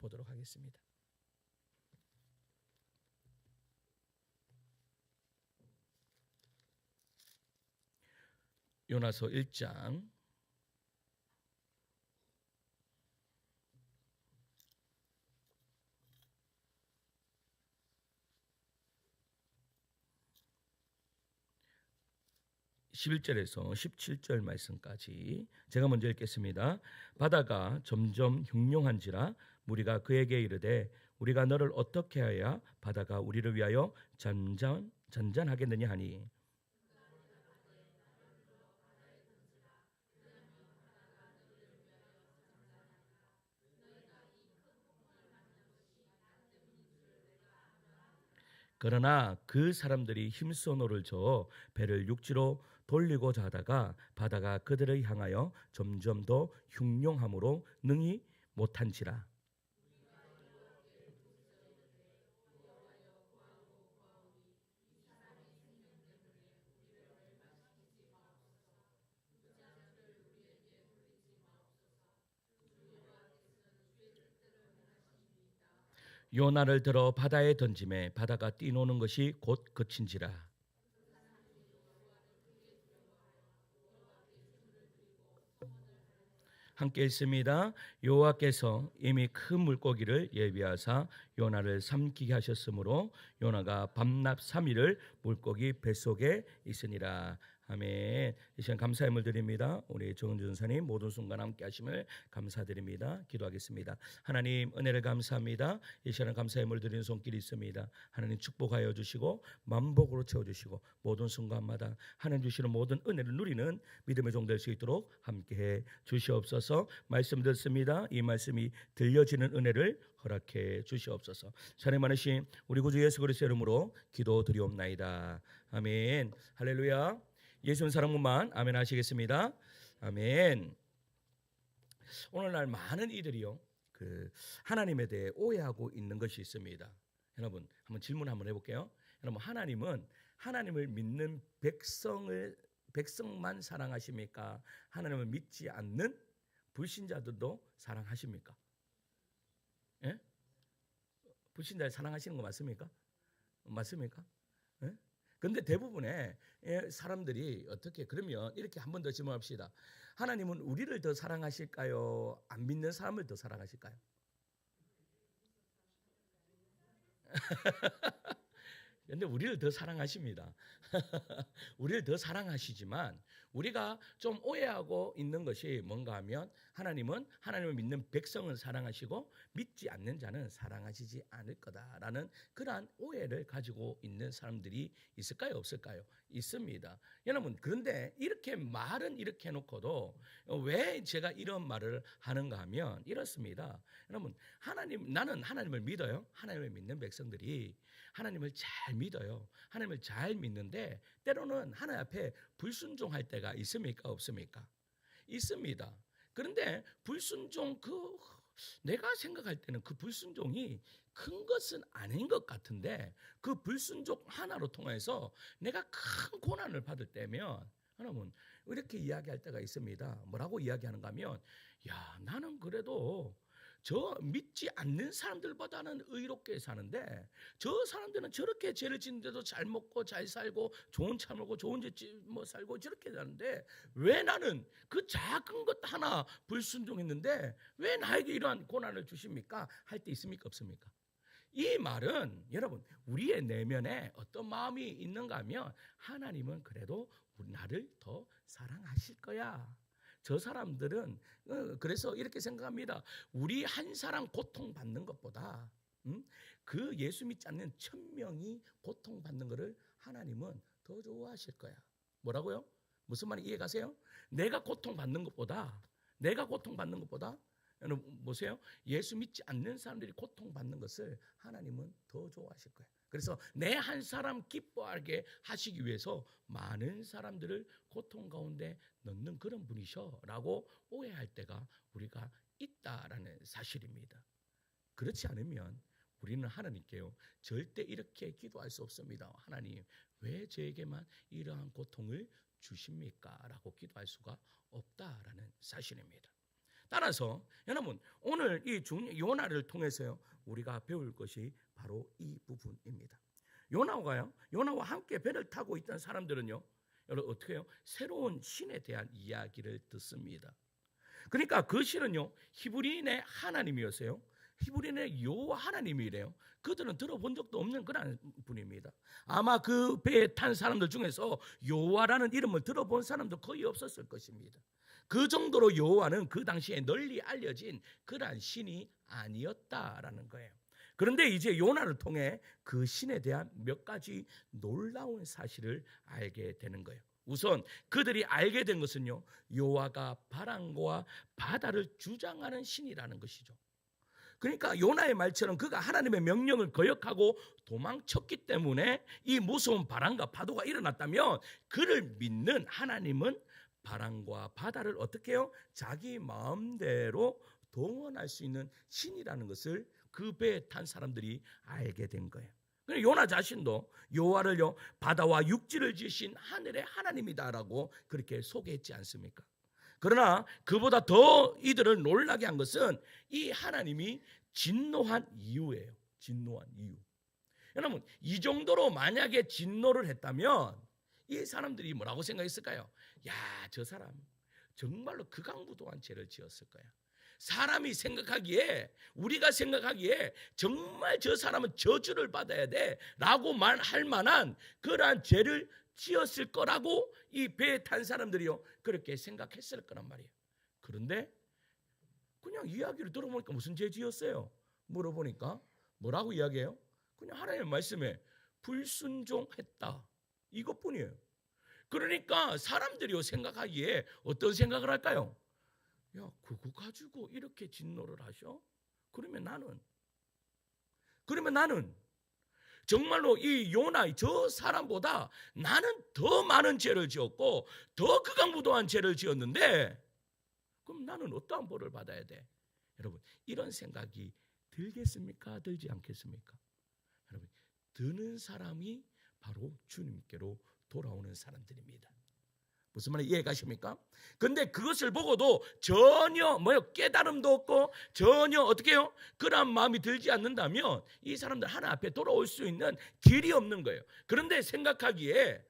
보도록 하겠습니다. 요나서 1장 11절에서 17절 말씀까지 제가 먼저 읽겠습니다. 바다가 점점 흉흉한지라 무리가 그에게 이르되 우리가 너를 어떻게 하여야 바다가 우리를 위하여 잔잔하겠느냐 하니 그러나 그 사람들이 힘써 노를 저어 배를 육지로 돌리고자 하다가 바다가 그들을 향하여 점점 더 흉흉함으로 능히 못한지라. 요나를 들어 바다에 던짐에 바다가 뛰노는 것이 곧 그친지라. 함께 읽습니다. 여호와께서 이미 큰 물고기를 예비하사 요나를 삼키게 하셨으므로 요나가 밤낮 3일을 물고기 뱃속에 있으니라. 아멘. 이 시간 감사의 물 드립니다. 우리 정은주 전사님 모든 순간 함께 하심을 감사드립니다. 기도하겠습니다. 하나님 은혜를 감사합니다. 이 시간 감사의 물 드리는 손길이 있습니다. 하나님 축복하여 주시고 만복으로 채워주시고 모든 순간마다 하나님 주시는 모든 은혜를 누리는 믿음의 종 될 수 있도록 함께해 주시옵소서. 말씀 듣습니다. 이 말씀이 들려지는 은혜를 허락해 주시옵소서. 사랑 많으신 우리 구주 예수 그리스도의 이름으로 기도드리옵나이다. 아멘. 할렐루야. 예수는 사랑분만 아멘 하시겠습니다. 아멘. 오늘날 많은 이들이요 하나님에 대해 오해하고 있는 것이 있습니다. 여러분 한번 질문 한번 해볼게요. 여러분 하나님은 하나님을 믿는 백성만 사랑하십니까? 하나님을 믿지 않는 불신자들도 사랑하십니까? 예? 불신자를 사랑하시는 거 맞습니까? 맞습니까? 예? 근데 대부분의 사람들이 어떻게 그러면 이렇게 한 번 더 질문합시다. 하나님은 우리를 더 사랑하실까요? 안 믿는 사람을 더 사랑하실까요? 근데 우리를 더 사랑하십니다. 우리를 더 사랑하시지만 우리가 좀 오해하고 있는 것이 뭔가 하면 하나님은 하나님을 믿는 백성을 사랑하시고 믿지 않는 자는 사랑하시지 않을 거다라는 그러한 오해를 가지고 있는 사람들이 있을까요? 없을까요? 있습니다. 여러분 그런데 이렇게 말은 이렇게 해놓고도 왜 제가 이런 말을 하는가 하면 이렇습니다. 여러분 나는 하나님을 믿어요. 하나님을 믿는 백성들이 하나님을 잘 믿어요. 하나님을 잘 믿는데 때로는 하나님 앞에 불순종할 때가 있습니까? 없습니까? 있습니다. 그런데 불순종 내가 생각할 때는 그 불순종이 큰 것은 아닌 것 같은데 그 불순종 하나로 통해서 내가 큰 고난을 받을 때면 여러분 이렇게 이야기할 때가 있습니다. 뭐라고 이야기하는가 하면 나는 그래도 저 믿지 않는 사람들보다는 의롭게 사는데 저 사람들은 저렇게 죄를 짓는데도 잘 먹고 잘 살고 좋은 차 먹고 좋은 집 살고 저렇게 사는데 왜 나는 그 작은 것 하나 불순종했는데 왜 나에게 이러한 고난을 주십니까? 할 때 있습니까? 없습니까? 이 말은 여러분 우리의 내면에 어떤 마음이 있는가 하면 하나님은 그래도 나를 더 사랑하실 거야. 저 사람들은 그래서 이렇게 생각합니다. 우리 한 사람 고통받는 것보다 그 예수 믿지 않는 1000명이 고통받는 것을 하나님은 더 좋아하실 거야. 뭐라고요? 무슨 말인지 이해 가세요? 내가 고통받는 것보다 여러분 보세요. 예수 믿지 않는 사람들이 고통받는 것을 하나님은 더 좋아하실 거예요. 그래서 내 한 사람 기뻐하게 하시기 위해서 많은 사람들을 고통 가운데 넣는 그런 분이셔라고 오해할 때가 우리가 있다라는 사실입니다. 그렇지 않으면 우리는 하나님께요 절대 이렇게 기도할 수 없습니다. 하나님 왜 저에게만 이러한 고통을 주십니까? 라고 기도할 수가 없다라는 사실입니다. 따라서 여러분 오늘 이 요나를 통해서요 우리가 배울 것이 바로 이 부분입니다. 요나와 함께 배를 타고 있던 사람들은요 여러분 어떻게 해요? 새로운 신에 대한 이야기를 듣습니다. 그러니까 그 신은요 히브리인의 하나님이었어요. 히브리인의 여호와 하나님이래요. 그들은 들어본 적도 없는 그런 분입니다. 아마 그 배에 탄 사람들 중에서 여호와라는 이름을 들어본 사람도 거의 없었을 것입니다. 그 정도로 여호와는 그 당시에 널리 알려진 그러한 신이 아니었다라는 거예요. 그런데 이제 요나를 통해 그 신에 대한 몇 가지 놀라운 사실을 알게 되는 거예요. 우선 그들이 알게 된 것은요 여호와가 바람과 바다를 주장하는 신이라는 것이죠. 그러니까 요나의 말처럼 그가 하나님의 명령을 거역하고 도망쳤기 때문에 이 무서운 바람과 파도가 일어났다면 그를 믿는 하나님은 바람과 바다를 어떻게 해요? 자기 마음대로 동원할 수 있는 신이라는 것을 그 배에 탄 사람들이 알게 된 거예요. 요나 자신도 여호와를요 바다와 육지를 지으신 하늘의 하나님이다라고 그렇게 소개했지 않습니까? 그러나 그보다 더 이들을 놀라게 한 것은 이 하나님이 진노한 이유예요. 진노한 이유. 여러분 이 정도로 만약에 진노를 했다면 이 사람들이 뭐라고 생각했을까요? 야, 저 사람 정말로 극악무도한 죄를 지었을 거야. 사람이 생각하기에 우리가 생각하기에 정말 저 사람은 저주를 받아야 돼 라고 말할 만한 그러한 죄를 지었을 거라고 이 배에 탄 사람들이요 그렇게 생각했을 거란 말이에요. 그런데 그냥 이야기를 들어보니까 무슨 죄 지었어요? 물어보니까 뭐라고 이야기해요? 그냥 하나님의 말씀에 불순종했다 이것뿐이에요. 그러니까 사람들이요 생각하기에 어떤 생각을 할까요? 야, 그거 가지고 이렇게 진노를 하셔? 그러면 나는 정말로 이 요나 저 사람보다 나는 더 많은 죄를 지었고 더 극악무도한 죄를 지었는데 그럼 나는 어떠한 벌을 받아야 돼? 여러분 이런 생각이 들겠습니까? 들지 않겠습니까? 여러분 드는 사람이 바로 주님께로 돌아오는 사람들입니다. 무슨 말인지 이해 가십니까? 근데 그것을 보고도 전혀 깨달음도 없고 전혀 어떻게 해요? 그런 마음이 들지 않는다면 이 사람들 하나 앞에 돌아올 수 있는 길이 없는 거예요. 그런데 생각하기에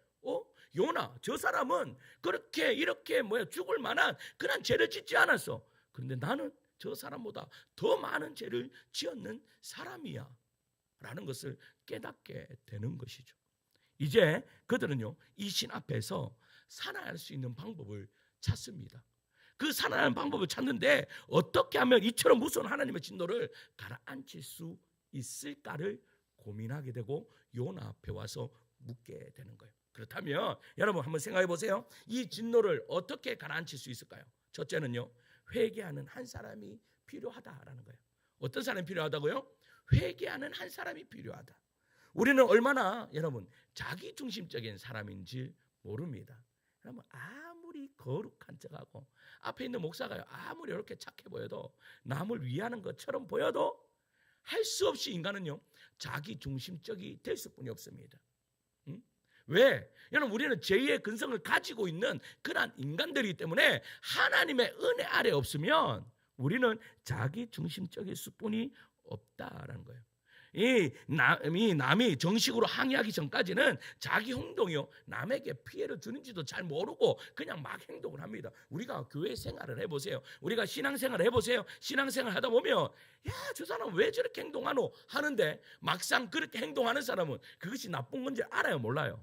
요나 저 사람은 그렇게 이렇게 죽을 만한 그런 죄를 짓지 않았어. 그런데 나는 저 사람보다 더 많은 죄를 지었는 사람이야 라는 것을 깨닫게 되는 것이죠. 이제 그들은요 이 신 앞에서 살아날 수 있는 방법을 찾습니다. 그 살아나는 방법을 찾는데 어떻게 하면 이처럼 무서운 하나님의 진노를 가라앉힐 수 있을까를 고민하게 되고 요나 앞에 와서 묻게 되는 거예요. 그렇다면 여러분 한번 생각해 보세요. 이 진노를 어떻게 가라앉힐 수 있을까요? 첫째는요 회개하는 한 사람이 필요하다라는 거예요. 어떤 사람이 필요하다고요? 회개하는 한 사람이 필요하다. 우리는 얼마나 여러분 자기중심적인 사람인지 모릅니다. 여러분 아무리 거룩한 척하고 앞에 있는 목사가 아무리 이렇게 착해 보여도 남을 위하는 것처럼 보여도 할 수 없이 인간은요 자기중심적이 될 수뿐이 없습니다. 왜? 여러분 우리는 제2의 근성을 가지고 있는 그러한 인간들이기 때문에 하나님의 은혜 아래 없으면 우리는 자기중심적일 수뿐이 없다라는 거예요. 이 남이 정식으로 항의하기 전까지는 자기 행동이요 남에게 피해를 주는지도 잘 모르고 그냥 막 행동을 합니다. 우리가 교회 생활을 해보세요. 우리가 신앙생활을 해보세요. 신앙생활 하다 보면 야, 저 사람 왜 저렇게 행동하노 하는데 막상 그렇게 행동하는 사람은 그것이 나쁜 건지 알아요? 몰라요?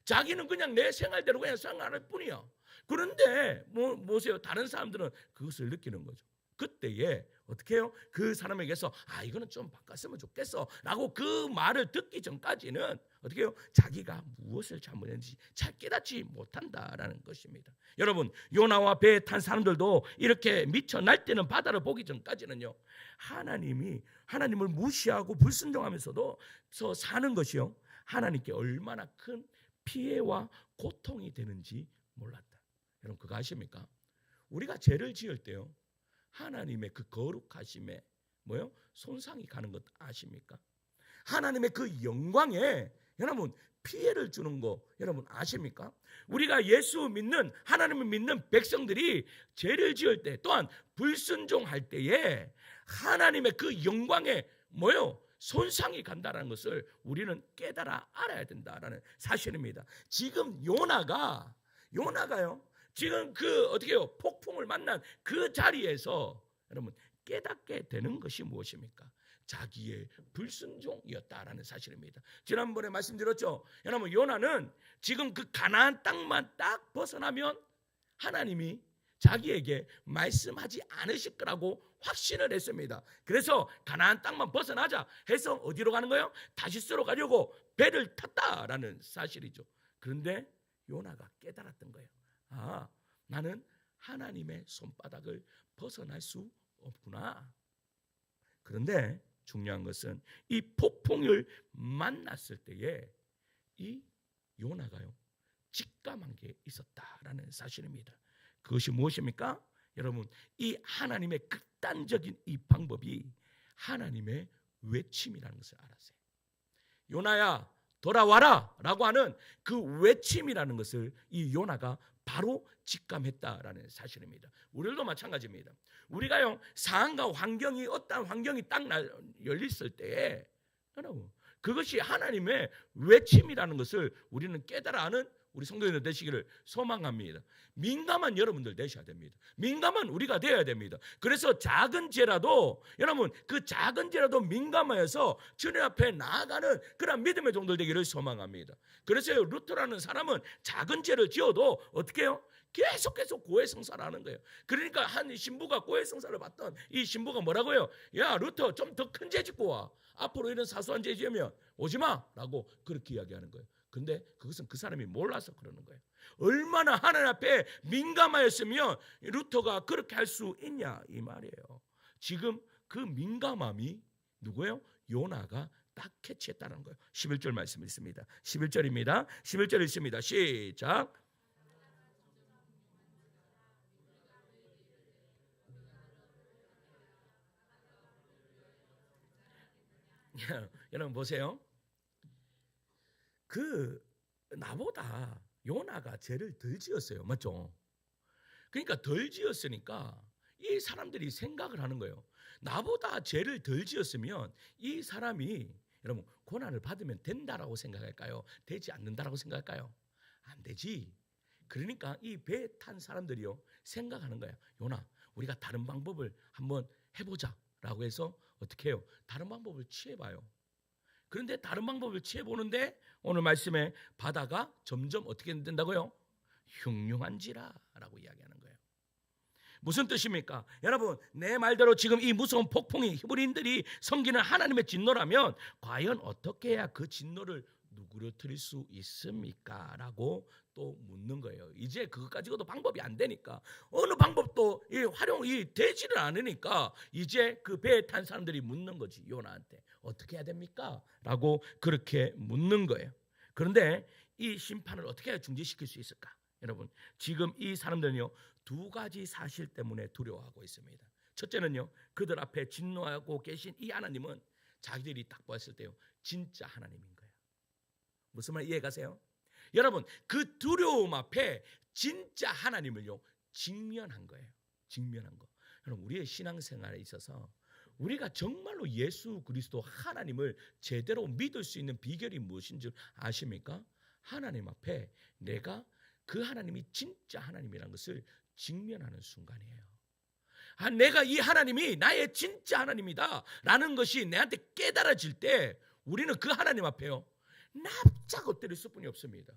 자기는 그냥 내 생활대로 그냥 생활할 뿐이야. 그런데 보세요. 다른 사람들은 그것을 느끼는 거죠. 그때에 어떻게 해요? 그 사람에게서 이거는 좀 바꿨으면 좋겠어 라고 그 말을 듣기 전까지는 어떻게 해요? 자기가 무엇을 잘못했는지 잘 깨닫지 못한다라는 것입니다. 여러분 요나와 배에 탄 사람들도 이렇게 미쳐 날뛰는 바다를 보기 전까지는요 하나님을 무시하고 불순종하면서도 사는 것이요 하나님께 얼마나 큰 피해와 고통이 되는지 몰랐다. 여러분 그거 아십니까? 우리가 죄를 지을 때요 하나님의 그 거룩하심에 손상이 가는 것 아십니까? 하나님의 그 영광에 여러분 피해를 주는 거 여러분 아십니까? 우리가 예수 믿는 하나님을 믿는 백성들이 죄를 지을 때 또한 불순종할 때에 하나님의 그 영광에 뭐요? 손상이 간다는 것을 우리는 깨달아 알아야 된다라는 사실입니다. 지금 요나가요. 지금 그 어떻게 해요? 폭풍을 만난 그 자리에서 여러분 깨닫게 되는 것이 무엇입니까? 자기의 불순종이었다라는 사실입니다. 지난번에 말씀드렸죠. 여러분 요나는 지금 그 가나안 땅만 딱 벗어나면 하나님이 자기에게 말씀하지 않으실 거라고 확신을 했습니다. 그래서 가나안 땅만 벗어나자 해서 어디로 가는 거예요? 다시스로 가려고 배를 탔다라는 사실이죠. 그런데 요나가 깨달았던 거예요. 아, 나는 하나님의 손바닥을 벗어날 수 없구나. 그런데 중요한 것은 이 폭풍을 만났을 때에 이 요나가요 직감한 게 있었다라는 사실입니다. 그것이 무엇입니까? 여러분 이 하나님의 극단적인 이 방법이 하나님의 외침이라는 것을 알았어요. 요나야 돌아와라 라고 하는 그 외침이라는 것을 이 요나가 바로 직감했다라는 사실입니다. 우리도 마찬가지입니다. 우리가요 상황과 환경이 어떤 환경이 딱 열렸을 때에 여러분 그것이 하나님의 외침이라는 것을 우리는 깨달아 아는 우리 성도님들 되시기를 소망합니다. 민감한 여러분들 되셔야 됩니다. 민감한 우리가 되어야 됩니다. 그래서 작은 죄라도 여러분 그 작은 죄라도 민감하여서 주님 앞에 나아가는 그런 믿음의 종들 되기를 소망합니다. 그래서 루터라는 사람은 작은 죄를 지어도 어떻게 해요? 계속해서 고해성사를 하는 거예요. 그러니까 한 신부가 고해성사를 받던 이 신부가 뭐라고 해요? 야 루터 좀 더 큰 죄 짓고 와. 앞으로 이런 사소한 죄 지으면 오지 마 라고 그렇게 이야기하는 거예요. 근데 그것은 그 사람이 몰라서 그러는 거예요. 얼마나 하나님 앞에 민감하였으면 루터가 그렇게 할 수 있냐 이 말이에요. 지금 그 민감함이 누구예요? 요나가 딱 캐치했다는 거예요. 11절 말씀 있습니다. 11절입니다. 11절 있습니다. 시작. 여러분 보세요. 그 나보다 요나가 죄를 덜 지었어요. 맞죠? 그러니까 덜 지었으니까 이 사람들이 생각을 하는 거예요. 나보다 죄를 덜 지었으면 이 사람이 여러분 고난을 받으면 된다라고 생각할까요? 되지 않는다라고 생각할까요? 안 되지. 그러니까 이 배에 탄 사람들이요 생각하는 거예요. 요나 우리가 다른 방법을 한번 해보자라고 해서 어떻게 해요? 다른 방법을 취해봐요. 그런데 다른 방법을 취해보는데 오늘 말씀에 바다가 점점 어떻게 된다고요? 흉흉한지라 라고 이야기하는 거예요. 무슨 뜻입니까? 여러분 내 말대로 지금 이 무서운 폭풍이 히브리인들이 섬기는 하나님의 진노라면 과연 어떻게 해야 그 진노를 누그러뜨릴 수 있습니까? 라고 또 묻는 거예요. 이제 그것 가지고도 방법이 안 되니까 어느 방법도 활용이 되지를 않으니까 이제 그 배에 탄 사람들이 묻는 거지. 요나한테 어떻게 해야 됩니까? 라고 그렇게 묻는 거예요. 그런데 이 심판을 어떻게 해야 중지시킬 수 있을까? 여러분 지금 이 사람들은요 두 가지 사실 때문에 두려워하고 있습니다. 첫째는요 그들 앞에 진노하고 계신 이 하나님은 자기들이 딱 보았을 때요 진짜 하나님인 거예요. 무슨 말 이해가세요? 여러분 그 두려움 앞에 진짜 하나님을요 직면한 거예요. 직면한 거. 여러분 우리의 신앙생활에 있어서 우리가 정말로 예수 그리스도 하나님을 제대로 믿을 수 있는 비결이 무엇인 줄 아십니까? 하나님 앞에 내가 그 하나님이 진짜 하나님이라는 것을 직면하는 순간이에요. 내가 이 하나님이 나의 진짜 하나님이다 라는 것이 내한테 깨달아질 때 우리는 그 하나님 앞에요 납작 엎드릴 수뿐이 없습니다.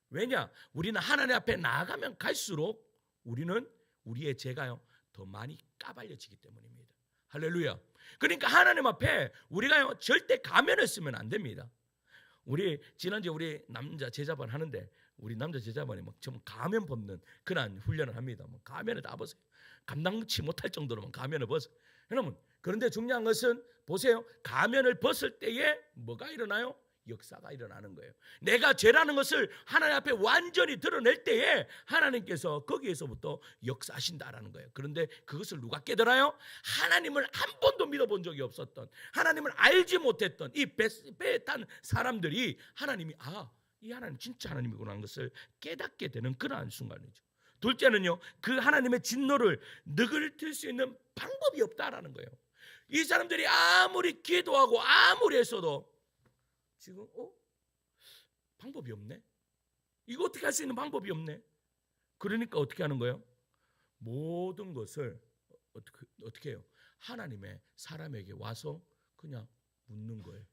왜냐? 우리는 하나님 앞에 나아가면 갈수록 우리는 우리의 죄가요 더 많이 까발려지기 때문입니다. 할렐루야. 그러니까 하나님 앞에 우리가요 절대 가면을 쓰면 안 됩니다. 우리 지난주에 우리 남자 제자반 하는데 우리 남자 제자반이 막 좀 가면 벗는 그런 훈련을 합니다. 뭐 가면을 다 벗어요. 감당치 못할 정도로만 가면을 벗어요. 여러분 그런데 중요한 것은 보세요. 가면을 벗을 때에 뭐가 일어나요? 역사가 일어나는 거예요. 내가 죄라는 것을 하나님 앞에 완전히 드러낼 때에 하나님께서 거기에서부터 역사하신다라는 거예요. 그런데 그것을 누가 깨달아요? 하나님을 한 번도 믿어본 적이 없었던, 하나님을 알지 못했던 이 배에 탄 사람들이 하나님이 이 하나님 진짜 하나님이구나 하는 것을 깨닫게 되는 그러한 순간이죠. 둘째는요, 그 하나님의 진노를 느글틀 수 있는 방법이 없다라는 거예요. 이 사람들이 아무리 기도하고 아무리 했어도 지금 방법이 없네. 이거 어떻게 할 수 있는 방법이 없네. 그러니까 어떻게 하는 거예요? 모든 것을 어떻게 해요? 하나님의 사람에게 와서 그냥 묻는 거예요.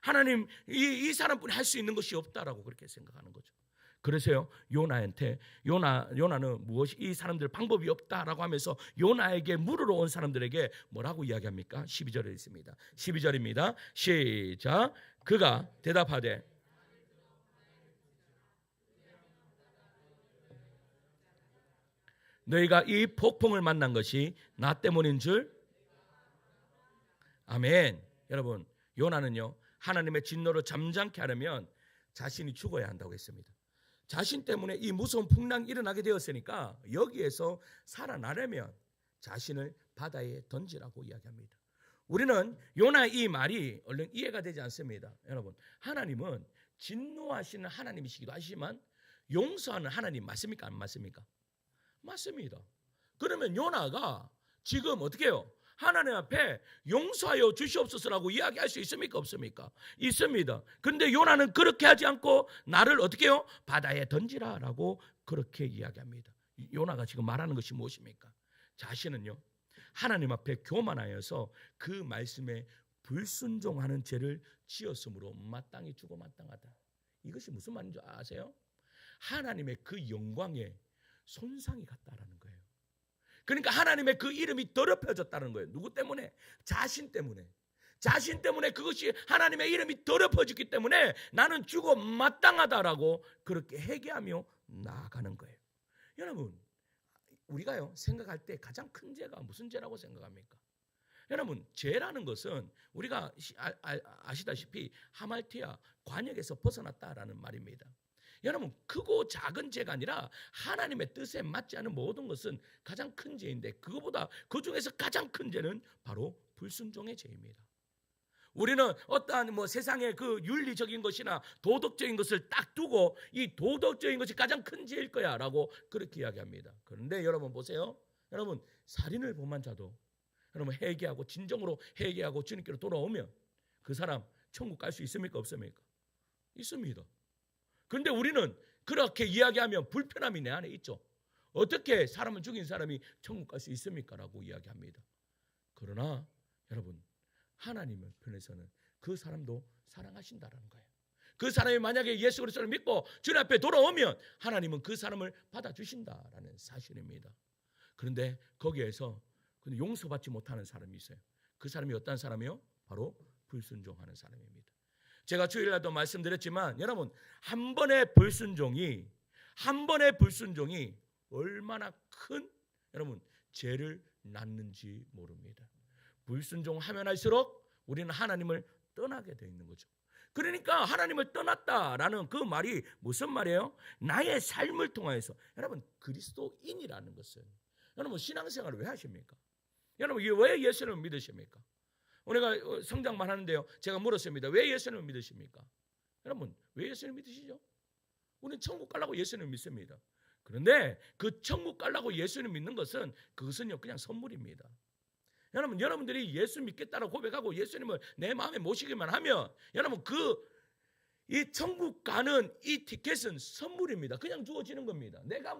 하나님, 이 사람뿐이 할 수 있는 것이 없다라고 그렇게 생각하는 거죠. 그래서요, 요나한테 요나는 무엇이 이 사람들 방법이 없다라고 하면서 요나에게 물으러 온 사람들에게 뭐라고 이야기합니까? 12절에 있습니다. 12절입니다. 시작. 그가 대답하되 너희가 이 폭풍을 만난 것이 나 때문인 줄. 아멘. 여러분, 요나는요, 하나님의 진노를 잠잠케 하려면 자신이 죽어야 한다고 했습니다. 자신 때문에 이 무서운 풍랑이 일어나게 되었으니까 여기에서 살아나려면 자신을 바다에 던지라고 이야기합니다. 우리는 요나의 이 말이 얼른 이해가 되지 않습니다. 여러분, 하나님은 진노하시는 하나님이시기도 하지만 용서하는 하나님 맞습니까? 안 맞습니까? 맞습니다. 그러면 요나가 지금 어떻게 해요? 하나님 앞에 용서하여 주시옵소서라고 이야기할 수 있습니까? 없습니까? 있습니다. 그런데 요나는 그렇게 하지 않고 나를 어떻게 해요? 바다에 던지라라고 그렇게 이야기합니다. 요나가 지금 말하는 것이 무엇입니까? 자신은요, 하나님 앞에 교만하여서 그 말씀에 불순종하는 죄를 지었으므로 마땅히 죽어 마땅하다. 이것이 무슨 말인지 아세요? 하나님의 그 영광에 손상이 갔다라는 거예요. 그러니까 하나님의 그 이름이 더럽혀졌다는 거예요. 누구 때문에? 자신 때문에. 자신 때문에 그것이 하나님의 이름이 더럽혀졌기 때문에 나는 죽어 마땅하다라고 그렇게 회개하며 나아가는 거예요. 여러분, 우리가요 생각할 때 가장 큰 죄가 무슨 죄라고 생각합니까? 여러분, 죄라는 것은 우리가 아시다시피 하말티아 관역에서 벗어났다라는 말입니다. 여러분, 크고 작은 죄가 아니라 하나님의 뜻에 맞지 않은 모든 것은 가장 큰 죄인데 그거보다 그 중에서 가장 큰 죄는 바로 불순종의 죄입니다. 우리는 어떠한 세상의 그 윤리적인 것이나 도덕적인 것을 딱 두고 이 도덕적인 것이 가장 큰 죄일 거야라고 그렇게 이야기합니다. 그런데 여러분 보세요. 여러분, 살인을 범한 자도 여러분 회개하고 진정으로 회개하고 주님께로 돌아오면 그 사람 천국 갈 수 있습니까? 없습니까? 있습니다. 그런데 우리는 그렇게 이야기하면 불편함이 내 안에 있죠. 어떻게 사람을 죽인 사람이 천국 갈 수 있습니까? 라고 이야기합니다. 그러나 여러분, 하나님의 편에서는 그 사람도 사랑하신다라는 거예요. 그 사람이 만약에 예수 그리스도를 믿고 주님 앞에 돌아오면 하나님은 그 사람을 받아주신다라는 사실입니다. 그런데 거기에서 용서받지 못하는 사람이 있어요. 그 사람이 어떤 사람이요? 바로 불순종하는 사람입니다. 제가 주일날도 말씀드렸지만 여러분, 한 번의 불순종이 얼마나 큰 여러분 죄를 낳는지 모릅니다. 불순종하면 할수록 우리는 하나님을 떠나게 되어 있는 거죠. 그러니까 하나님을 떠났다라는 그 말이 무슨 말이에요? 나의 삶을 통해서 여러분, 그리스도인이라는 것은 여러분 신앙생활을 왜 하십니까? 여러분, 왜 예수님을 믿으십니까? 우리가 성장만 하는데요, 제가 물었습니다. 왜 예수님을 믿으십니까? 여러분, 왜 예수님을 믿으시죠? 우리는 천국 가려고 예수님을 믿습니다. 그런데 그 천국 가려고 예수님을 믿는 것은 그것은요 그냥 선물입니다. 여러분, 여러분들이 예수 믿겠다고 고백하고 예수님을 내 마음에 모시기만 하면 여러분 이 천국 가는 이 티켓은 선물입니다. 그냥 주어지는 겁니다. 내가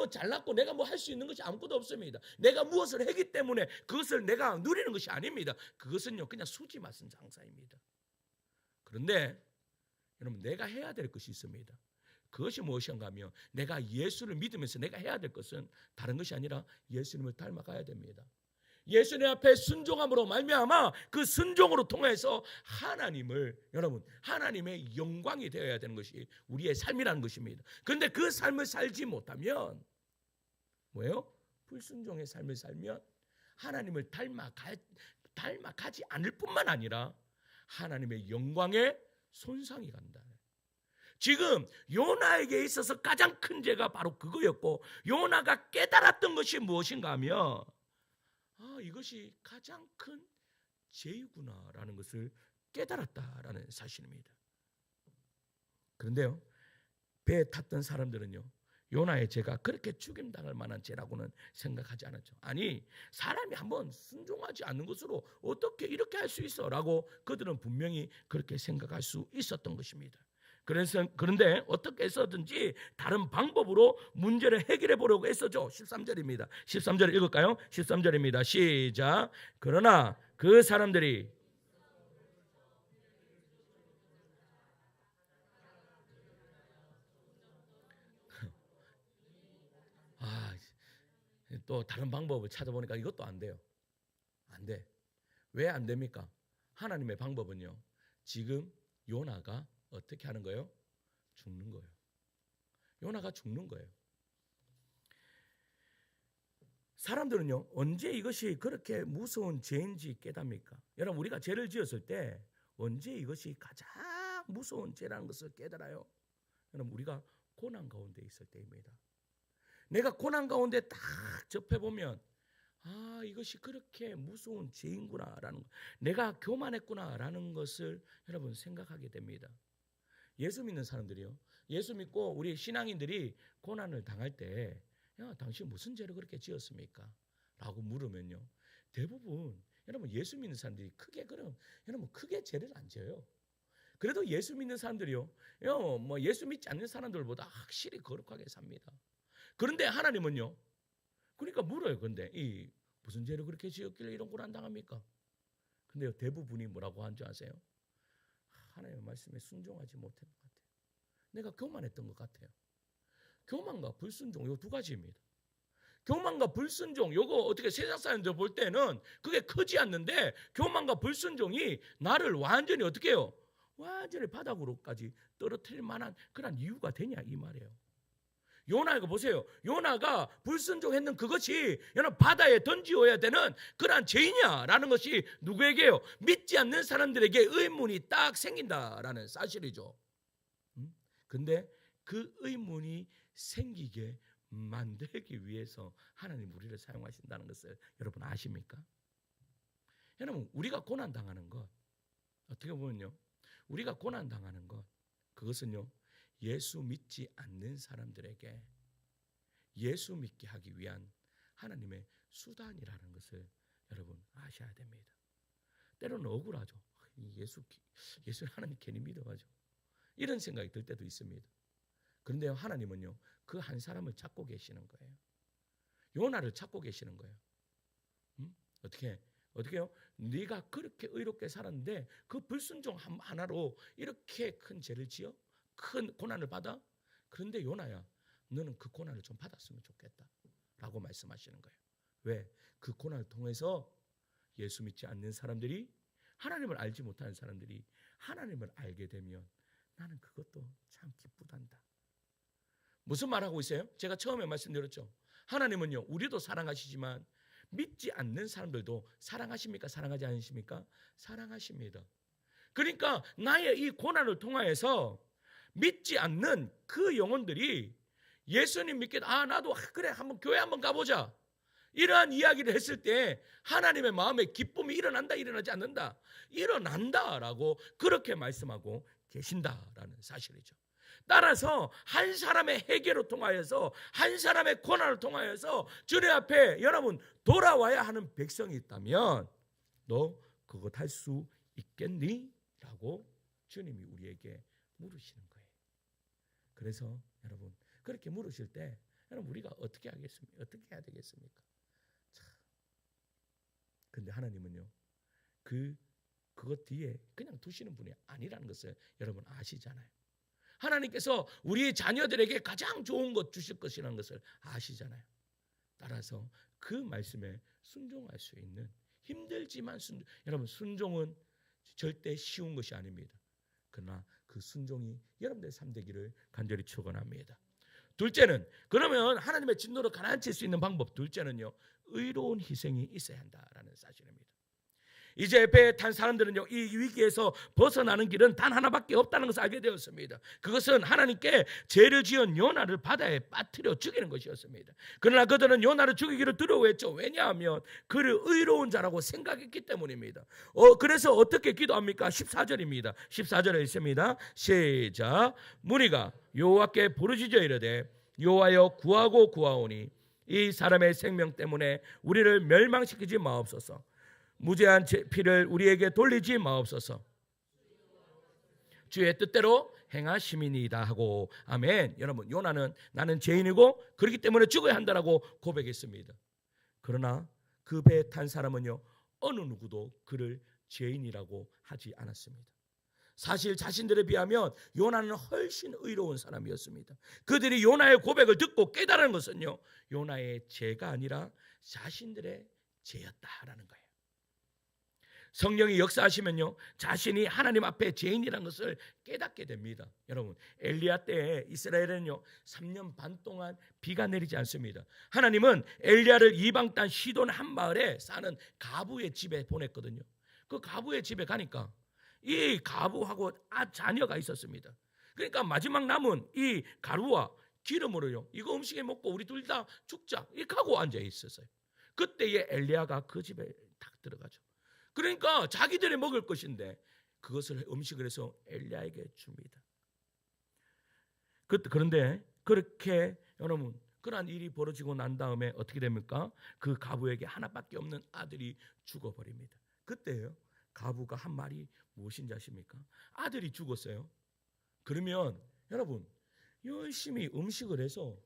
잘났고 내가 할 수 있는 것이 아무것도 없습니다. 내가 무엇을 했기 때문에 그것을 내가 누리는 것이 아닙니다. 그것은요 그냥 수지 맞은 장사입니다. 그런데 여러분, 내가 해야 될 것이 있습니다. 그것이 무엇인가 하면 내가 예수를 믿으면서 내가 해야 될 것은 다른 것이 아니라 예수님을 닮아가야 됩니다. 예수님 앞에 순종함으로 말미암아 그 순종으로 통해서 여러분 하나님의 영광이 되어야 되는 것이 우리의 삶이라는 것입니다. 그런데 그 삶을 살지 못하면 뭐예요? 불순종의 삶을 살면 하나님을 닮아가지 않을 뿐만 아니라 하나님의 영광에 손상이 간다. 지금 요나에게 있어서 가장 큰 죄가 바로 그거였고, 요나가 깨달았던 것이 무엇인가 하면 이것이 가장 큰 죄이구나라는 것을 깨달았다라는 사실입니다. 그런데요, 배에 탔던 사람들은요, 요나의 죄가 그렇게 죽임당할 만한 죄라고는 생각하지 않았죠. 아니, 사람이 한번 순종하지 않는 것으로 어떻게 이렇게 할 수 있어? 라고 그들은 분명히 그렇게 생각할 수 있었던 것입니다. 그런데 어떻게 해서든지 다른 방법으로 문제를 해결해 보려고 애써죠. 13절입니다. 13절 읽을까요? 13절입니다. 시작. 그러나 그 사람들이 또 다른 방법을 찾아보니까 이것도 안 돼요. 안 돼. 왜 안 됩니까? 하나님의 방법은요, 지금 요나가 어떻게 하는 거예요? 죽는 거예요. 요나가 죽는 거예요. 사람들은요, 언제 이것이 그렇게 무서운 죄인지 깨닫습니까? 여러분, 우리가 죄를 지었을 때 언제 이것이 가장 무서운 죄라는 것을 깨달아요? 여러분, 우리가 고난 가운데 있을 때입니다. 내가 고난 가운데 딱 접해보면 이것이 그렇게 무서운 죄인구나라는, 내가 교만했구나라는 것을 여러분 생각하게 됩니다. 예수 믿는 사람들이요, 예수 믿고 우리 신앙인들이 고난을 당할 때, 야, 당신 무슨 죄를 그렇게 지었습니까? 라고 물으면요, 대부분 여러분 예수 믿는 사람들이 크게 죄를 안 지어요. 그래도 예수 믿는 사람들이요, 예수 믿지 않는 사람들보다 확실히 거룩하게 삽니다. 그런데 하나님은요, 그러니까 물어요. 근데 무슨 죄를 그렇게 지었길래 이런 고난 당합니까? 근데요, 대부분이 뭐라고 한 줄 아세요? 하나님의 말씀에 순종하지 못한 것 같아요. 내가 교만했던 것 같아요. 교만과 불순종, 요 두 가지입니다. 교만과 불순종, 요거 어떻게 세상 사람들 볼 때는 그게 크지 않는데, 교만과 불순종이 나를 완전히 어떻게 해요? 완전히 바닥으로까지 떨어뜨릴 만한 그런 이유가 되냐, 이 말이에요. 요나가 보세요. 요나가 불순종했는 그것이 여러분 바다에 던지어야 되는 그러한 죄이냐라는 것이 누구에게요? 믿지 않는 사람들에게 의문이 딱 생긴다라는 사실이죠. 근데 그 의문이 생기게 만들기 위해서 하나님 우리를 사용하신다는 것을 여러분 아십니까? 여러분, 우리가 고난당하는 것, 어떻게 보면요, 우리가 고난당하는 것, 그것은요, 예수 믿지 않는 사람들에게 예수 믿게 하기 위한 하나님의 수단이라는 것을 여러분 아셔야 됩니다. 때로는 억울하죠. 예수 하나님 괜히 믿어가지고 이런 생각이 들 때도 있습니다. 그런데 하나님은요, 그 한 사람을 찾고 계시는 거예요. 요나를 찾고 계시는 거예요. 어떻게요? 네가 그렇게 의롭게 살았는데 그 불순종 하나로 이렇게 큰 죄를 지어? 큰 고난을 받아? 그런데 요나야, 너는 그 고난을 좀 받았으면 좋겠다 라고 말씀하시는 거예요. 왜? 그 고난을 통해서 예수 믿지 않는 사람들이, 하나님을 알지 못하는 사람들이 하나님을 알게 되면 나는 그것도 참 기쁘단다. 무슨 말하고 있어요? 제가 처음에 말씀드렸죠. 하나님은요, 우리도 사랑하시지만 믿지 않는 사람들도 사랑하십니까? 사랑하지 않으십니까? 사랑하십니다. 그러니까 나의 이 고난을 통하여서 믿지 않는 그 영혼들이 예수님 믿게, 나도 그래 한번 교회 한번 가보자, 이러한 이야기를 했을 때 하나님의 마음에 기쁨이 일어난다, 일어나지 않는다? 일어난다라고 그렇게 말씀하고 계신다라는 사실이죠. 따라서 한 사람의 해결을 통하여서, 한 사람의 고난을 통하여서 주님 앞에 여러분 돌아와야 하는 백성이 있다면 너 그것 할 수 있겠니? 라고 주님이 우리에게 물으시는 거예요. 그래서 여러분 그렇게 물으실 때 여러분 우리가 어떻게 하겠습니까? 어떻게 해야 되겠습니까? 근데 하나님은요, 그것 뒤에 그냥 두시는 분이 아니라는 것을 여러분 아시잖아요. 하나님께서 우리 자녀들에게 가장 좋은 것 주실 것이라는 것을 아시잖아요. 따라서 그 말씀에 순종할 수 있는, 힘들지만 여러분 순종은 절대 쉬운 것이 아닙니다. 그러나 그 순종이 여러분들의 삶 되기를 간절히 축원합니다. 둘째는, 그러면 하나님의 진노를 가라앉힐 수 있는 방법, 둘째는요, 의로운 희생이 있어야 한다라는 사실입니다. 이제 배에 탄 사람들은요, 이 위기에서 벗어나는 길은 단 하나밖에 없다는 것을 알게 되었습니다. 그것은 하나님께 죄를 지은 요나를 바다에 빠뜨려 죽이는 것이었습니다. 그러나 그들은 요나를 죽이기를 두려워했죠. 왜냐하면 그를 의로운 자라고 생각했기 때문입니다. 그래서 어떻게 기도합니까? 14절입니다. 14절에 있습니다. 시작. 무리가 여호와께 부르짖어 이르되 여호와여 구하고 구하오니 이 사람의 생명 때문에 우리를 멸망시키지 마옵소서. 무죄한 피를 우리에게 돌리지 마옵소서. 주의 뜻대로 행하심이니이다 하고. 아멘. 여러분, 요나는 나는 죄인이고 그렇기 때문에 죽어야 한다라고 고백했습니다. 그러나 그 배에 탄 사람은요, 어느 누구도 그를 죄인이라고 하지 않았습니다. 사실 자신들에 비하면 요나는 훨씬 의로운 사람이었습니다. 그들이 요나의 고백을 듣고 깨달은 것은요, 요나의 죄가 아니라 자신들의 죄였다라는 거예요. 성령이 역사하시면요, 자신이 하나님 앞에 죄인이라는 것을 깨닫게 됩니다. 여러분, 엘리야 때에 이스라엘은요 3년 반 동안 비가 내리지 않습니다. 하나님은 엘리야를 이방 땅 시돈 한 마을에 사는 가부의 집에 보냈거든요. 그 가부의 집에 가니까 이 가부하고 자녀가 있었습니다. 그러니까 마지막 남은 이 가루와 기름으로요, 이거 음식에 먹고 우리 둘 다 죽자 이렇게 하고 앉아 있었어요. 그때에 엘리야가 그 집에 딱 들어가죠. 그러니까 자기들이 먹을 것인데 그것을 음식을 해서 엘리야에게 줍니다. 그런데 그렇게 여러분, 그러한 일이 벌어지고 난 다음에 어떻게 됩니까? 그 가부에게 하나밖에 없는 아들이 죽어버립니다. 그때요, 가부가 한 말이 무엇인지 아십니까? 아들이 죽었어요. 그러면 여러분, 열심히 음식을 해서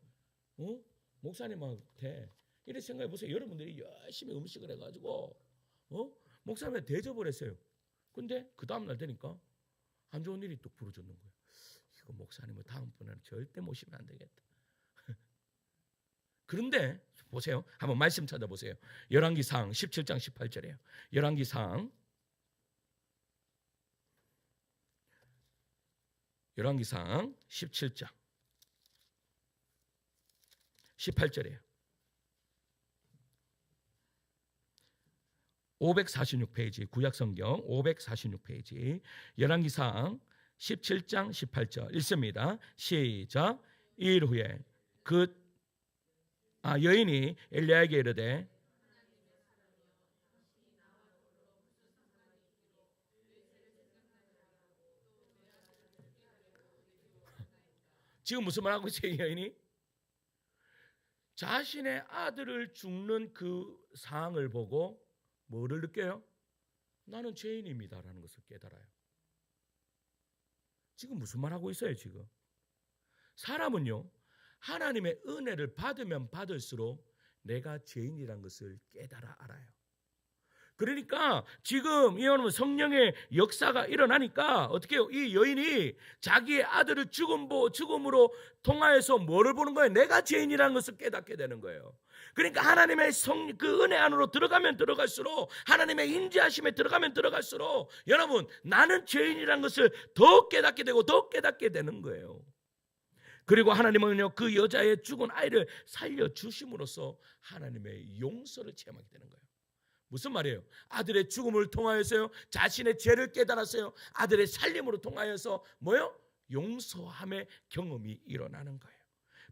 목사님한테 이렇게 생각해 보세요. 여러분들이 열심히 음식을 해가지고 목사님한테 대접을 했어요. 근데 그 다음날 되니까 안 좋은 일이 또 벌어졌는 거예요. 이거 목사님은 다음번에는 절대 모시면 안 되겠다. 그런데 보세요. 한번 말씀 찾아보세요. 열왕기상 17장 18절이에요. 열왕기상 17장 18절이에요. 546페이지, 구약성경 546페이지, 열왕기상 17장 18절 읽습니다. 시작. 이 일 후에 여인이 엘리야에게 이르되 지금 무슨 말 하고 있어요? 이 여인이 자신의 아들을 죽는 그 상황을 보고 뭐를 느껴요? 나는 죄인입니다라는 것을 깨달아요. 지금 무슨 말 하고 있어요? 지금 사람은요, 하나님의 은혜를 받으면 받을수록 내가 죄인이라는 것을 깨달아 알아요. 그러니까 지금 여러분, 성령의 역사가 일어나니까 어떻게 해요? 이 여인이 자기의 아들을 죽음으로 통하여서 뭐를 보는 거예요? 내가 죄인이라는 것을 깨닫게 되는 거예요. 그러니까 하나님의 그 은혜 안으로 들어가면 들어갈수록, 하나님의 인지하심에 들어가면 들어갈수록 여러분, 나는 죄인이라는 것을 더 깨닫게 되고 더 깨닫게 되는 거예요. 그리고 하나님은요, 그 여자의 죽은 아이를 살려주심으로써 하나님의 용서를 체험하게 되는 거예요. 무슨 말이에요? 아들의 죽음을 통하여서요, 자신의 죄를 깨달았어요. 아들의 살림으로 통하여서 뭐요? 용서함의 경험이 일어나는 거예요.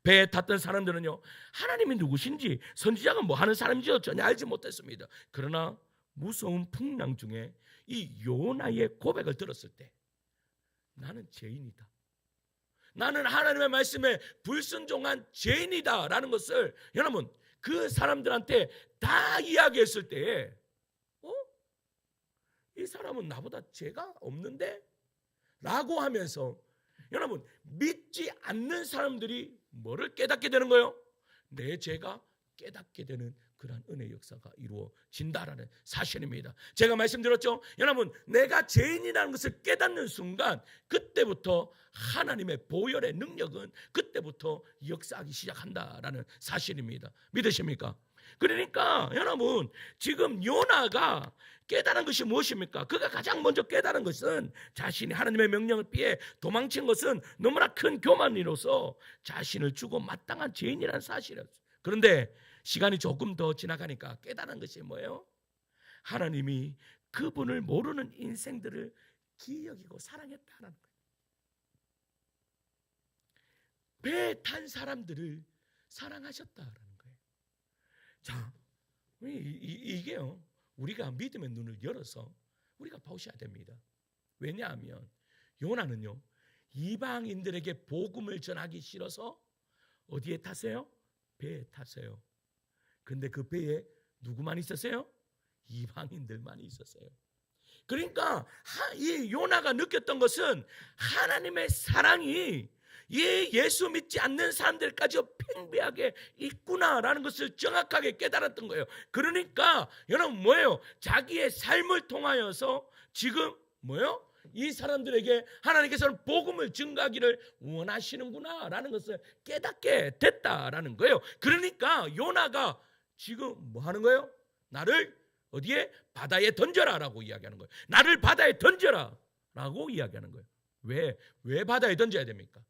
배에 탔던 사람들은요, 하나님이 누구신지, 선지자가 뭐 하는 사람인지 전혀 알지 못했습니다. 그러나 무서운 풍랑 중에 이 요나의 고백을 들었을 때, 나는 죄인이다, 나는 하나님의 말씀에 불순종한 죄인이다 라는 것을 여러분, 그 사람들한테 다 이야기했을 때에 이 사람은 나보다 죄가 없는데? 라고 하면서 여러분, 믿지 않는 사람들이 뭐를 깨닫게 되는 거예요? 내 죄가 깨닫게 되는 그러한 은혜 역사가 이루어진다라는 사실입니다. 제가 말씀드렸죠? 여러분, 내가 죄인이라는 것을 깨닫는 순간 그때부터 하나님의 보혈의 능력은 그때부터 역사하기 시작한다라는 사실입니다. 믿으십니까? 그러니까 여러분, 지금 요나가 깨달은 것이 무엇입니까? 그가 가장 먼저 깨달은 것은 자신이 하나님의 명령을 피해 도망친 것은 너무나 큰 교만이로서 자신을 주고 마땅한 죄인이라는 사실이었어요. 그런데 시간이 조금 더 지나가니까 깨달은 것이 뭐예요? 하나님이 그분을 모르는 인생들을 기여기고 사랑했다라는 거예요. 배에 탄 사람들을 사랑하셨다라는 거예요. 자, 이게요, 우리가 믿음의 눈을 열어서 우리가 보셔야 됩니다. 왜냐하면 요나는요, 이방인들에게 복음을 전하기 싫어서 어디에 탔어요? 배에 탔어요. 근데 그 배에 누구만 있었어요? 이방인들만 있었어요. 그러니까 이 요나가 느꼈던 것은 하나님의 사랑이 이 예수 믿지 않는 사람들까지 팽배하게 있구나라는 것을 정확하게 깨달았던 거예요. 그러니까 여러분 뭐예요? 자기의 삶을 통하여서 지금 뭐예요? 이 사람들에게 하나님께서는 복음을 증가하기를 원하시는구나라는 것을 깨닫게 됐다라는 거예요. 그러니까 요나가 지금 뭐 하는 거예요? 나를 어디에? 바다에 던져라라고 이야기하는 거예요. 나를 바다에 던져라라고 이야기하는 거예요. 왜 바다에 던져야 됩니까?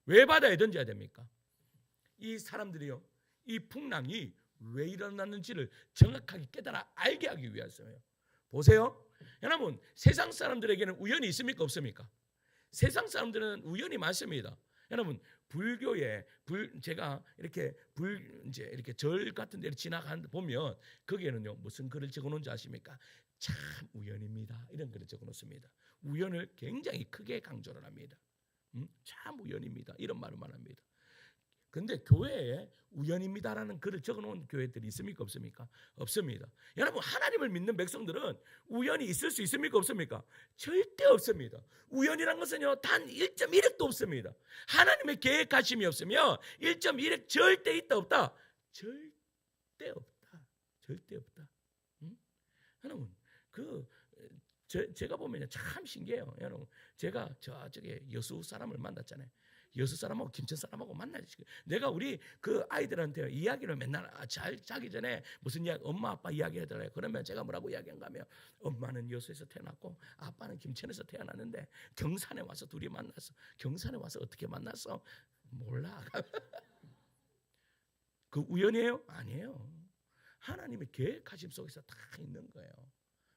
왜 바다에 던져야 됩니까? 이 사람들이요, 이 풍랑이 왜 일어났는지를 정확하게 깨달아 알게 하기 위해서예요. 보세요. 여러분, 세상 사람들에게는 우연이 있습니까? 없습니까? 세상 사람들은 우연이 많습니다. 여러분, 불교에 제가 이렇게 이제 이렇게 절 같은 데를 지나가는 보면 거기에는요, 무슨 글을 적어놓은지 아십니까? 참 우연입니다. 이런 글을 적어놓습니다. 우연을 굉장히 크게 강조를 합니다. 참 우연입니다. 이런 말만 합니다. 근데 교회에 우연입니다라는 글을 적어놓은 교회들이 있습니까? 없습니까? 없습니다. 여러분, 하나님을 믿는 백성들은 우연이 있을 수 있습니까? 없습니까? 절대 없습니다. 우연이란 것은요, 단 1.1핵도 없습니다. 하나님의 계획하심이 없으면 1.1핵 절대 있다 없다? 절대 없다. 절대 없다. 여러분, 제가 보면 참 신기해요. 여러분, 제가 저쪽에 여수 사람을 만났잖아요. 여수 사람하고 김천 사람하고 만나지. 내가 우리 그 아이들한테 이야기를 맨날 자기 전에 무슨 이야기, 엄마 아빠 이야기 하더라고요. 그러면 제가 뭐라고 이야기한가 하면, 엄마는 여수에서 태어났고 아빠는 김천에서 태어났는데 경산에 와서 둘이 만났어. 경산에 와서 어떻게 만났어? 몰라. 그 우연이에요? 아니에요. 하나님의 계획하심 속에서 다 있는 거예요.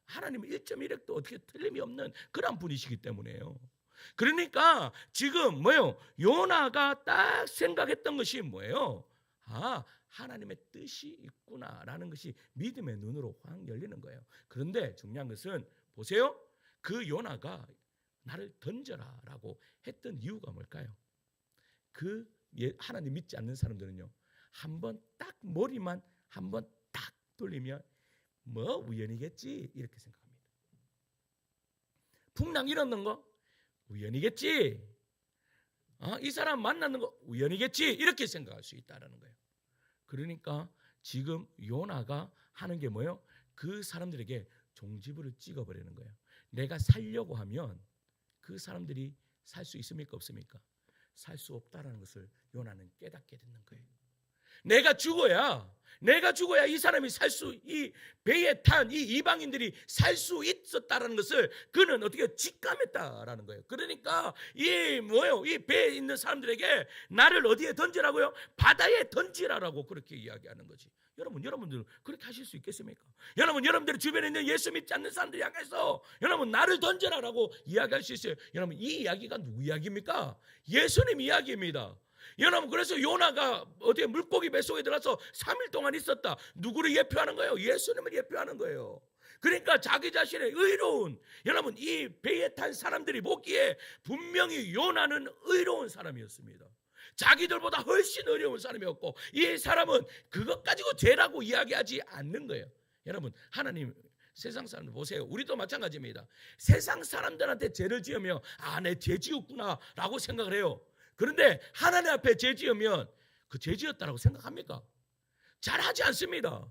하나님은 1.1핵도 어떻게 틀림이 없는 그런 분이시기 때문에요. 그러니까 지금 뭐예요? 요나가 딱 생각했던 것이 뭐예요? 하나님의 뜻이 있구나라는 것이 믿음의 눈으로 확 열리는 거예요. 그런데 중요한 것은 보세요. 그 요나가 나를 던져라라고 했던 이유가 뭘까요? 하나님 믿지 않는 사람들은요, 한번 딱 머리만 한번 딱 돌리면 뭐 우연이겠지 이렇게 생각합니다. 풍랑 일어나는 거 우연이겠지. 이 사람 만나는 거 우연이겠지 이렇게 생각할 수 있다는 거예요. 그러니까 지금 요나가 하는 게 뭐예요? 그 사람들에게 종지부를 찍어버리는 거예요. 내가 살려고 하면 그 사람들이 살 수 있습니까? 없습니까? 살 수 없다라는 것을 요나는 깨닫게 되는 거예요. 내가 죽어야 이 사람이 이 배에 탄 이 이방인들이 살 수 있었다라는 것을 그는 어떻게 직감했다라는 거예요. 그러니까 이 배에 있는 사람들에게 나를 어디에 던지라고요? 바다에 던지라라고 그렇게 이야기하는 거지. 여러분들 그렇게 하실 수 있겠습니까? 여러분들 주변에 있는 예수 믿지 않는 사람들 향해서 여러분 나를 던져라라고 이야기할 수 있어요. 여러분, 이 이야기가 누구 이야기입니까? 예수님 이야기입니다. 여러분, 그래서 요나가 어디에 물고기 뱃속에 들어가서 3일 동안 있었다. 누구를 예표하는 거예요? 예수님을 예표하는 거예요. 그러니까 자기 자신의 의로운, 여러분, 이 배에 탄 사람들이 보기에 분명히 요나는 의로운 사람이었습니다. 자기들보다 훨씬 어려운 사람이었고, 이 사람은 그것 가지고 죄라고 이야기하지 않는 거예요. 여러분, 하나님 세상 사람들 보세요. 우리도 마찬가지입니다. 세상 사람들한테 죄를 지으며 내 죄 지었구나 라고 생각을 해요. 그런데 하나님 앞에 죄 지으면 그 죄 지었다라고 생각합니까? 잘하지 않습니다.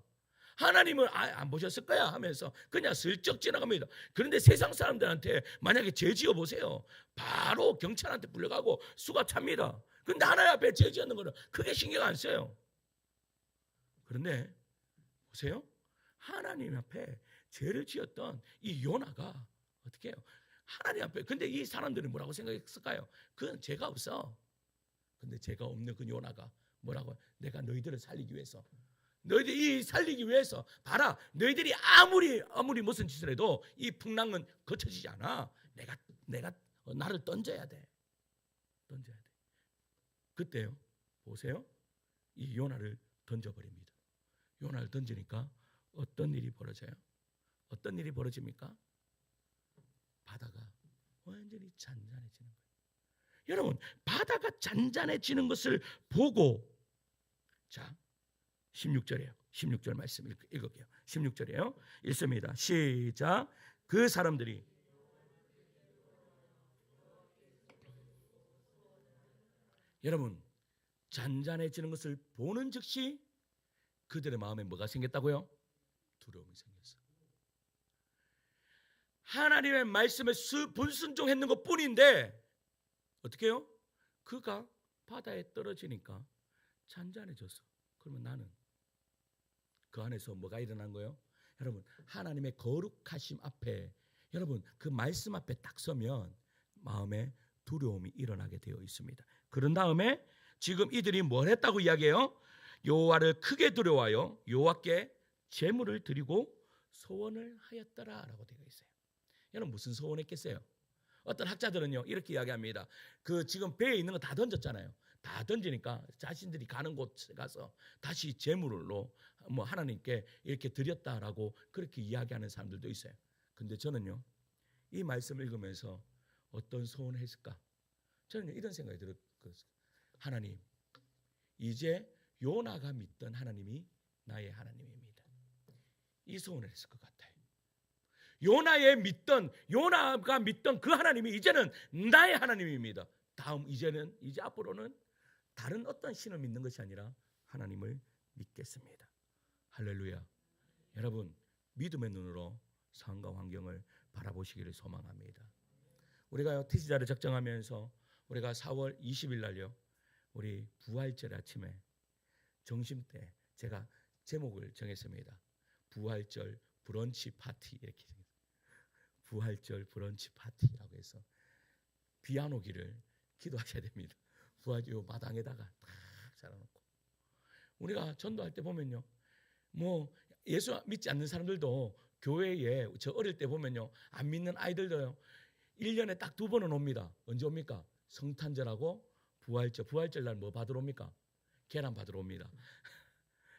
하나님은 안 보셨을 거야 하면서 그냥 슬쩍 지나갑니다. 그런데 세상 사람들한테 만약에 죄 지어 보세요. 바로 경찰한테 불려가고 수갑 찹니다. 그런데 하나님 앞에 죄 지었는 거는 크게 신경 안 써요. 그런데 보세요. 하나님 앞에 죄를 지었던 이 요나가 어떻게 해요? 하나님 앞에. 근데 이 사람들은 뭐라고 생각했을까요? 그건 죄가 없어. 근데 죄가 없는 그 요나가 뭐라고? 내가 너희들을 살리기 위해서 너희들이 살리기 위해서 봐라. 너희들이 아무리 무슨 짓을 해도 이 풍랑은 거쳐지지 않아. 내가 나를 던져야 돼. 그때요. 보세요. 이 요나를 던져버립니다. 요나를 던지니까 어떤 일이 벌어져요? 어떤 일이 벌어집니까? 바다가 완전히 잔잔해지는 거예요. 여러분, 바다가 잔잔해지는 것을 보고, 자 16절이에요. 16절 말씀 읽을게요. 16절이에요. 읽습니다. 시작. 그 사람들이 여러분, 잔잔해지는 것을 보는 즉시 그들의 마음에 뭐가 생겼다고요? 두려움이 생겼어요. 하나님의 말씀에 불순종했는 것뿐인데 어떻게 해요? 그가 바다에 떨어지니까 잔잔해졌어. 그러면 나는 그 안에서 뭐가 일어난 거예요? 여러분, 하나님의 거룩하심 앞에, 여러분 그 말씀 앞에 딱 서면 마음에 두려움이 일어나게 되어 있습니다. 그런 다음에 지금 이들이 뭘 했다고 이야기해요? 여호와를 크게 두려워하여 여호와께 제물을 드리고 소원을 하였더라라고 되어 있어요. 여러분, 무슨 소원했겠어요? 어떤 학자들은요 이렇게 이야기합니다. 그 지금 배에 있는 거 다 던졌잖아요. 다 던지니까 자신들이 가는 곳에 가서 다시 제물로 뭐 하나님께 이렇게 드렸다라고 그렇게 이야기하는 사람들도 있어요. 근데 저는요 이 말씀을 읽으면서 어떤 소원을 했을까? 저는 이런 생각이 들었어요. 하나님, 이제 요나가 믿던 하나님이 나의 하나님입니다. 이 소원을 했을 것 같아요. 요나가 믿던 그 하나님이 이제는 나의 하나님입니다. 이제 앞으로는 다른 어떤 신을 믿는 것이 아니라 하나님을 믿겠습니다. 할렐루야. 여러분, 믿음의 눈으로 상황과 환경을 바라보시기를 소망합니다. 우리가요 태시자를 작정하면서 우리가 4월 20일 날요 우리 부활절 아침에 점심때 제가 제목을 정했습니다. 부활절 브런치 파티, 이렇게 정했어요. 부활절 브런치 파티라고 해서 비 안 오기를 기도하셔야 됩니다. 부활절 마당에다가 딱 잘라놓고, 우리가 전도할 때 보면요 뭐 예수 믿지 않는 사람들도 교회에 저 어릴 때 보면요 안 믿는 아이들도요 1년에 딱 2번은 옵니다. 언제 옵니까? 성탄절하고 부활절 날 뭐 받으러 옵니까? 계란 받으러 옵니다.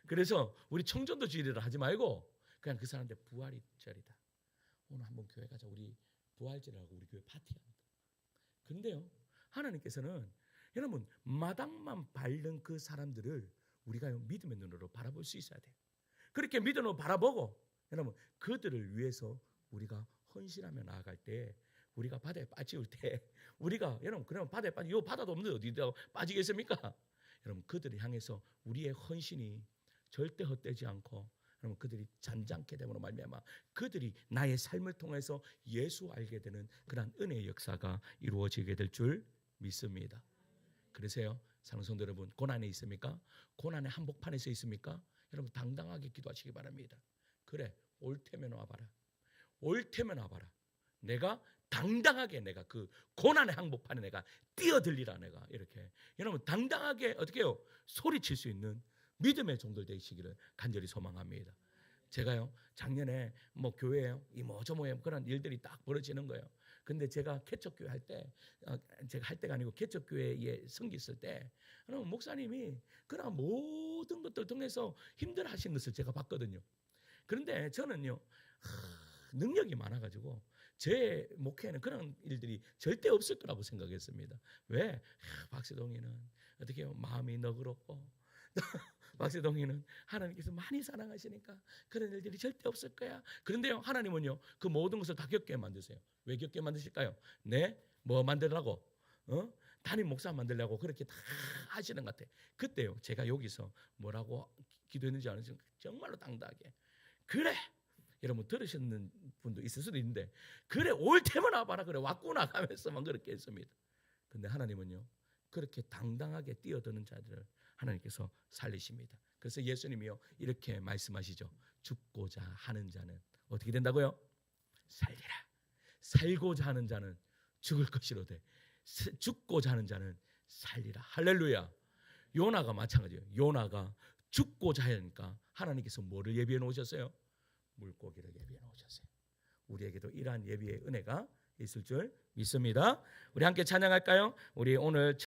그래서 우리 청전도 주일이라 하지 말고 그냥 그 사람들 부활절이다, 오늘 한번 교회 가자, 우리 부활절이라고 우리 교회 파티합니다. 그런데요 하나님께서는 여러분 마당만 밟는 그 사람들을 우리가 믿음의 눈으로 바라볼 수 있어야 돼요. 그렇게 믿음으로 바라보고 여러분 그들을 위해서 우리가 헌신하며 나아갈 때, 우리가 바다에 빠질 때 우리가 여러분 그러면 바다에 빠지, 요 바다도 없는데 어디다 빠지겠습니까? 여러분 그들을 향해서 우리의 헌신이 절대 헛되지 않고, 여러분 그들이 잔잔케 됨으로 말미암아 그들이 나의 삶을 통해서 예수 알게 되는 그런 은혜의 역사가 이루어지게 될 줄 믿습니다. 그러세요 사랑하는 성도 여러분, 고난에 있습니까? 고난의 한복판에서 있습니까? 여러분 당당하게 기도하시기 바랍니다. 그래, 올 테면 와봐라. 올 테면 와봐라. 내가 당당하게 내가 그 고난의 한복판에 내가 뛰어들리라. 내가 이렇게 여러분 당당하게 어떻게 해요? 소리칠 수 있는 믿음의 종들 되시기를 간절히 소망합니다. 제가요 작년에 뭐 교회에 이모저모에 그런 일들이 딱 벌어지는 거예요. 근데 제가 개척교회 할 때, 제가 할 때가 아니고 개척교회에 섬겼을 때 목사님이 그런 모든 것들 통해서 힘들어하신 것을 제가 봤거든요. 그런데 저는요 능력이 많아가지고 제 목회에는 그런 일들이 절대 없을 거라고 생각했습니다. 왜? 박세동이는 어떻게 해요? 마음이 너그럽고 박세동이는 하나님께서 많이 사랑하시니까 그런 일들이 절대 없을 거야. 그런데요 하나님은요 그 모든 것을 다 겪게 만드세요. 왜 겪게 만드실까요? 뭐 만들라고? 담임 목사 만들려고 그렇게 다 하시는 것 같아요. 그때요 제가 여기서 뭐라고 기도했는지 아는지 정말로 당당하게, 그래 여러분 들으셨는 분도 있을 수도 있는데, 그래 올 테면 와봐라, 그래 왔구나 하면서만 그렇게 했습니다. 근데 하나님은요 그렇게 당당하게 뛰어드는 자들을 하나님께서 살리십니다. 그래서 예수님이요 이렇게 말씀하시죠. 죽고자 하는 자는 어떻게 된다고요? 살리라. 살고자 하는 자는 죽을 것이로되 죽고자 하는 자는 살리라. 할렐루야. 요나가 마찬가지예요. 요나가 죽고자 하니까 하나님께서 뭐를 예비해 놓으셨어요? 물고기를 예비해 놓으셨어요. 우리에게도 이러한 예비의 은혜가 있을 줄 믿습니다. 우리 함께 찬양할까요? 우리 오늘